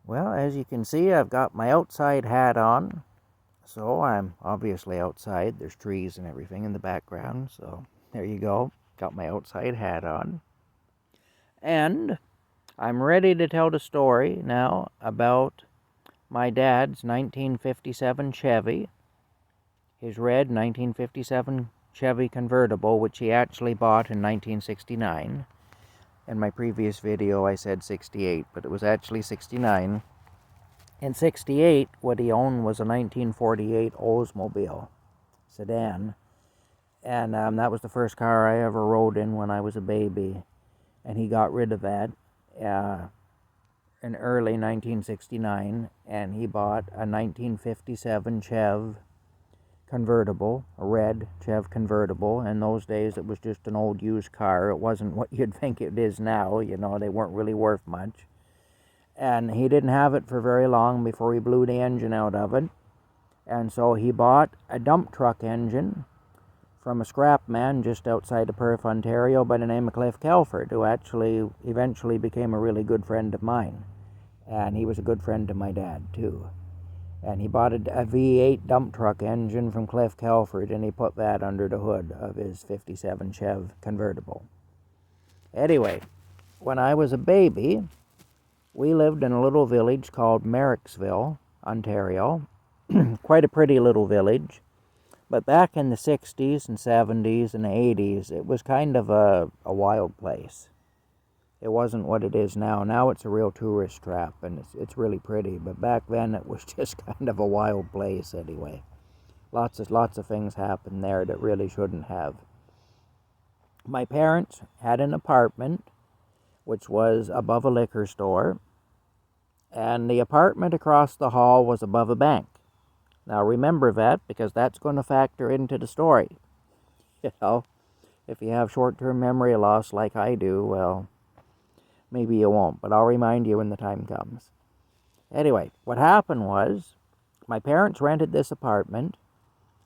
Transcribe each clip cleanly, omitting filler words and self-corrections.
Well, as you can see, I've got my outside hat on. So I'm obviously outside. There's trees and everything in the background. So there you go. Got my outside hat on. And I'm ready to tell the story now about my dad's 1957 Chevy. His red 1957 Chevy convertible, which he actually bought in 1969. In my previous video, I said 68, but it was actually 69. In 68, what he owned was a 1948 Oldsmobile sedan. And that was the first car I ever rode in when I was a baby. And he got rid of that in early 1969. And he bought a 1957 Chev convertible, a red Chev convertible. In those days, it was just an old used car. It wasn't what you'd think it is now. You know, they weren't really worth much. And he didn't have it for very long before he blew the engine out of it. And so he bought a dump truck engine from a scrap man just outside of Perth, Ontario by the name of Cliff Kelford, who actually eventually became a really good friend of mine. And he was a good friend to my dad, too. And he bought a V8 dump truck engine from Cliff Kelford, and he put that under the hood of his 57 Chev convertible. Anyway, when I was a baby, we lived in a little village called Merricksville, Ontario. Quite a pretty little village. But back in the 60s and 70s and 80s, it was kind of a wild place. It wasn't what it is now. Now it's a real tourist trap, and it's really pretty. But back then, it was just kind of a wild place anyway. Lots of things happened there that really shouldn't have. My parents had an apartment which was above a liquor store, and the apartment across the hall was above a bank. Now remember that, because that's going to factor into the story. You know, if you have short-term memory loss like I do, well, maybe you won't, but I'll remind you when the time comes. Anyway, what happened was, my parents rented this apartment.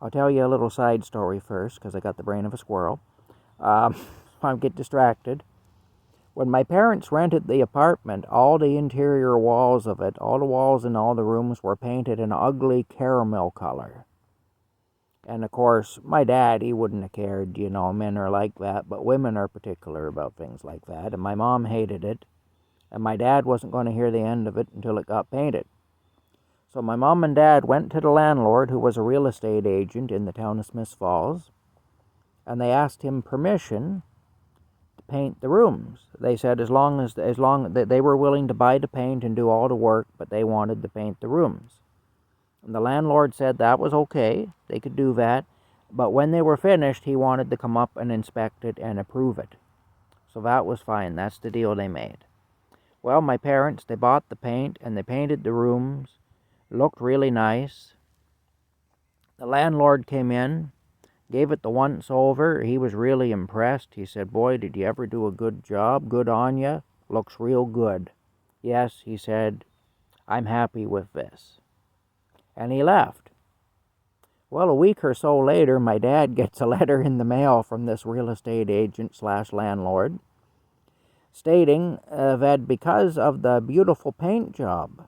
I'll tell you a little side story first, because I got the brain of a squirrel. I get distracted. When my parents rented the apartment, all the interior walls of it, all the walls in all the rooms were painted an ugly caramel color. And of course, my dad, he wouldn't have cared, you know, men are like that, but women are particular about things like that. And my mom hated it, and my dad wasn't going to hear the end of it until it got painted. So my mom and dad went to the landlord, who was a real estate agent in the town of Smiths Falls, and they asked him permission to paint the rooms. They said as long as they were willing to buy the paint and do all the work, but they wanted to paint the rooms. And the landlord said that was okay, they could do that, but when they were finished, he wanted to come up and inspect it and approve it. So that was fine. That's the deal they made. Well, my parents, they bought the paint and they painted the rooms. Looked really nice. The landlord came in, gave it the once over. He was really impressed. He said, "Boy, did you ever do a good job? Good on you. Looks real good." "Yes," he said, "I'm happy with this." And he left. Well, a week or so later, my dad gets a letter in the mail from this real estate agent / landlord stating that because of the beautiful paint job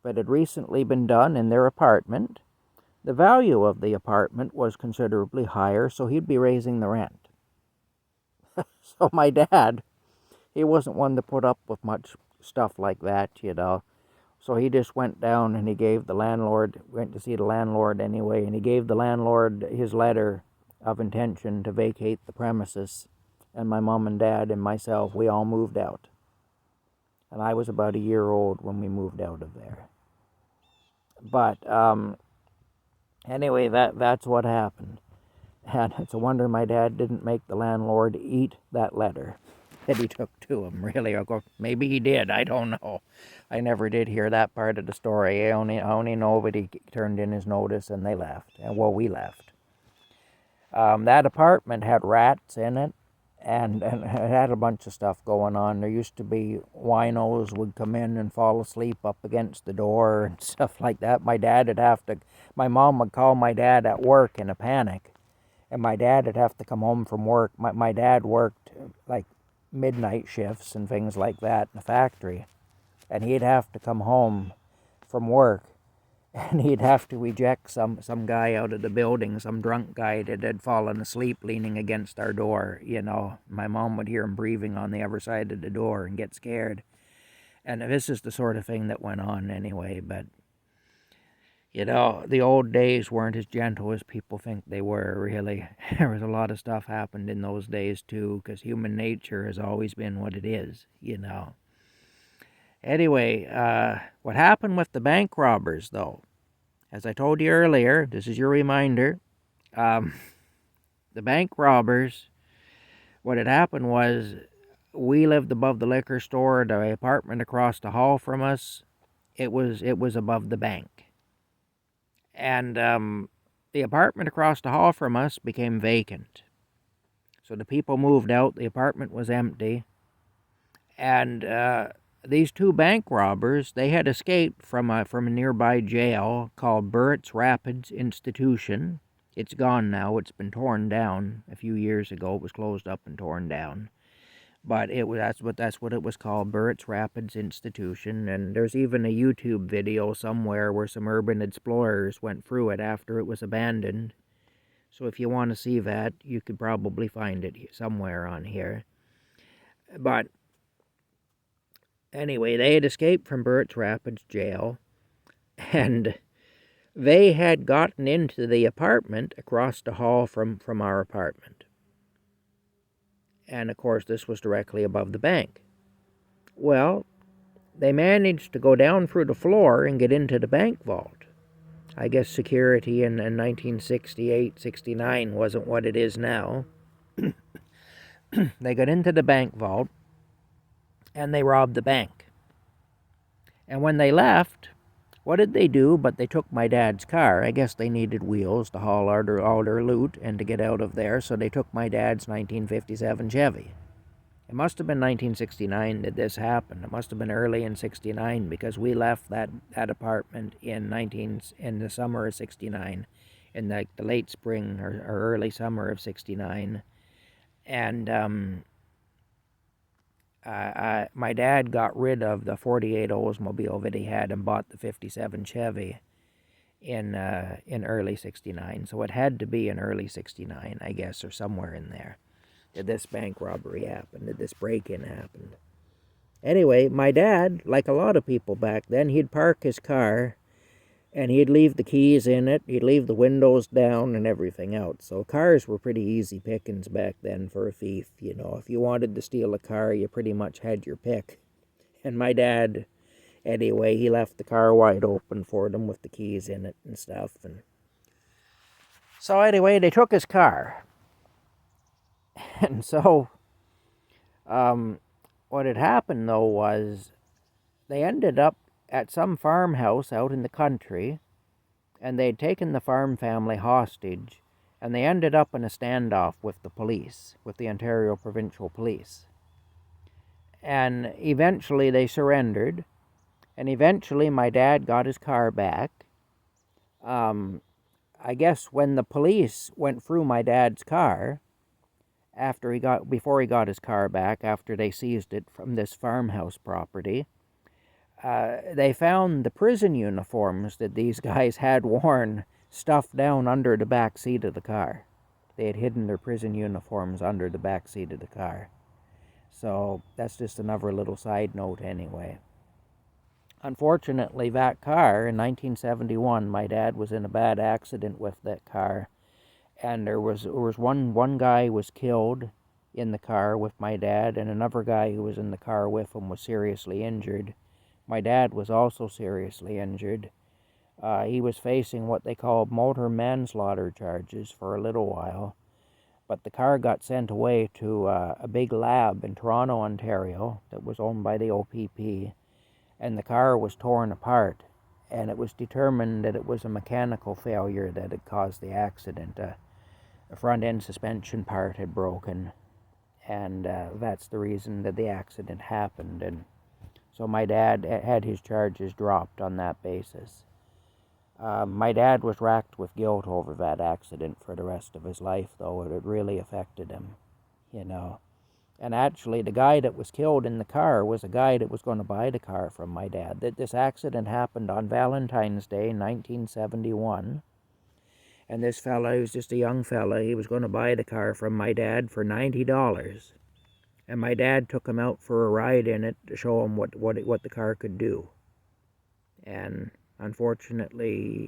that had recently been done in their apartment, the value of the apartment was considerably higher, so he'd be raising the rent. So my dad, he wasn't one to put up with much stuff like that, you know. So he just went down and he gave the landlord, went to see the landlord anyway, and he gave the landlord his letter of intention to vacate the premises. And my mom and dad and myself, we all moved out. And I was about a year old when we moved out of there. But anyway, that's what happened. And it's a wonder my dad didn't make the landlord eat that letter that he took to him, really. Or maybe he did, I don't know. I never did hear that part of the story. I only know that he turned in his notice and they left. And well, we left. That apartment had rats in it, and it had a bunch of stuff going on. There used to be winos would come in and fall asleep up against the door and stuff like that. My mom would call my dad at work in a panic, and my dad would have to come home from work. My dad worked like midnight shifts and things like that in the factory. and he'd have to come home from work, and he'd have to eject some guy out of the building, some drunk guy that had fallen asleep leaning against our door. My mom would hear him breathing on the other side of the door and get scared. And this is the sort of thing that went on anyway. But the old days weren't as gentle as people think they were, really. There was a lot of stuff happened in those days too, because human nature has always been what it is. Anyway, what happened with the bank robbers, though? As I told you earlier, this is your reminder, the bank robbers, what had happened was we lived above the liquor store. The apartment across the hall from us, it was above the bank. And the apartment across the hall from us became vacant. So the people moved out, the apartment was empty, and these two bank robbers, they had escaped from a nearby jail called Burris Rapids Institution. It's gone now. It's been torn down a few years ago. It was closed up and torn down. But that's what it was called, Burris Rapids Institution. And there's even a YouTube video somewhere where some urban explorers went through it after it was abandoned. So if you want to see that, you could probably find it somewhere on here. But anyway, they had escaped from Burris Rapids jail, and they had gotten into the apartment across the hall from our apartment. And of course, this was directly above the bank. Well, they managed to go down through the floor and get into the bank vault. I guess security in 1968, 69 wasn't what it is now. They got into the bank vault, and they robbed the bank. And when they left, what did they do? But they took my dad's car. I guess they needed wheels to haul all their loot and to get out of there, so they took my dad's 1957 Chevy. It must have been 1969 that this happened. It must have been early in 69, because we left that apartment in the summer of 69, in the late spring or early summer of 69. And my dad got rid of the 48 Oldsmobile that he had and bought the 57 Chevy in early 69. So it had to be in early 69, I guess, or somewhere in there, that this bank robbery happened, that this break-in happened. Anyway, my dad, like a lot of people back then, he'd park his car and he'd leave the keys in it, he'd leave the windows down and everything else. So cars were pretty easy pickings back then for a thief. If you wanted to steal a car, you pretty much had your pick. And my dad, anyway, he left the car wide open for them with the keys in it and stuff. And so anyway, they took his car. And so what had happened, though, was they ended up at some farmhouse out in the country, and they'd taken the farm family hostage, and they ended up in a standoff with the police, with the Ontario Provincial Police. And eventually they surrendered, and eventually my dad got his car back. I guess when the police went through my dad's car, before he got his car back, after they seized it from this farmhouse property, they found the prison uniforms that these guys had worn stuffed down under the back seat of the car. They had hidden their prison uniforms under the back seat of the car. So that's just another little side note anyway. Unfortunately, that car, in 1971, my dad was in a bad accident with that car. And there was one guy was killed in the car with my dad, and another guy who was in the car with him was seriously injured. My dad was also seriously injured. He was facing what they call motor manslaughter charges for a little while. But the car got sent away to a big lab in Toronto, Ontario, that was owned by the OPP. And the car was torn apart. And it was determined that it was a mechanical failure that had caused the accident. The front end suspension part had broken. And that's the reason that the accident happened. And so my dad had his charges dropped on that basis. My dad was racked with guilt over that accident for the rest of his life, though. It really affected him, And actually, the guy that was killed in the car was a guy that was going to buy the car from my dad. This accident happened on Valentine's Day, 1971. And this fella, he was just a young fella, he was going to buy the car from my dad for $90. And my dad took him out for a ride in it to show him what the car could do. And unfortunately,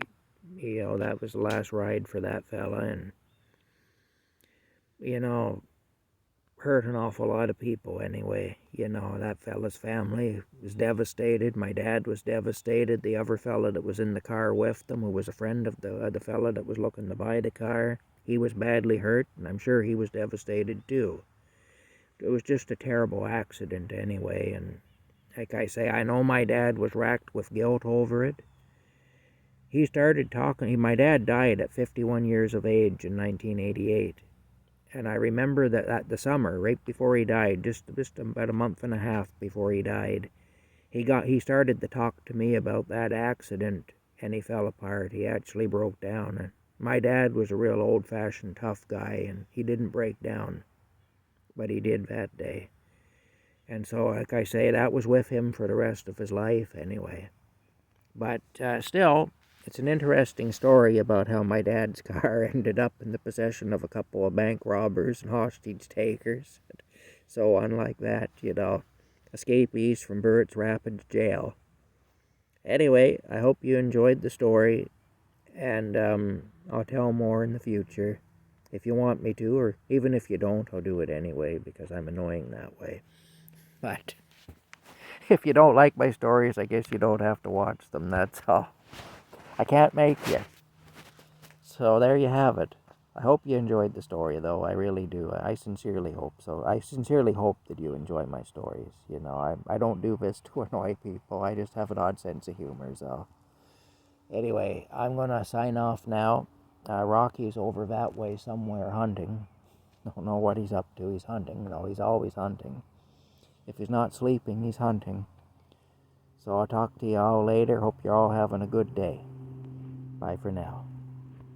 that was the last ride for that fella. And, hurt an awful lot of people anyway. That fella's family was devastated. My dad was devastated. The other fella that was in the car with them, who was a friend of the fella that was looking to buy the car, he was badly hurt, and I'm sure he was devastated too. It was just a terrible accident anyway, and like I say, I know my dad was racked with guilt over it. He started talking, my dad died at 51 years of age in 1988. And I remember that the summer, right before he died, just about a month and a half before he died, he started to talk to me about that accident, and he fell apart. He actually broke down. And my dad was a real old-fashioned tough guy, and he didn't break down, but he did that day. And so, like I say, that was with him for the rest of his life anyway. But still, it's an interesting story about how my dad's car ended up in the possession of a couple of bank robbers and hostage takers. So unlike that, escapees from Burris Rapids Jail. Anyway, I hope you enjoyed the story, and I'll tell more in the future if you want me to, or even if you don't, I'll do it anyway because I'm annoying that way. But if you don't like my stories, I guess you don't have to watch them, that's all. I can't make you. So there you have it. I hope you enjoyed the story, though. I really do. I sincerely hope so. I sincerely hope that you enjoy my stories. I don't do this to annoy people. I just have an odd sense of humor, so. Anyway, I'm going to sign off now. Rocky's over that way somewhere hunting. Don't know what he's up to. He's hunting. No, he's always hunting. If he's not sleeping, he's hunting. So I'll talk to you all later. Hope you're all having a good day. Bye for now.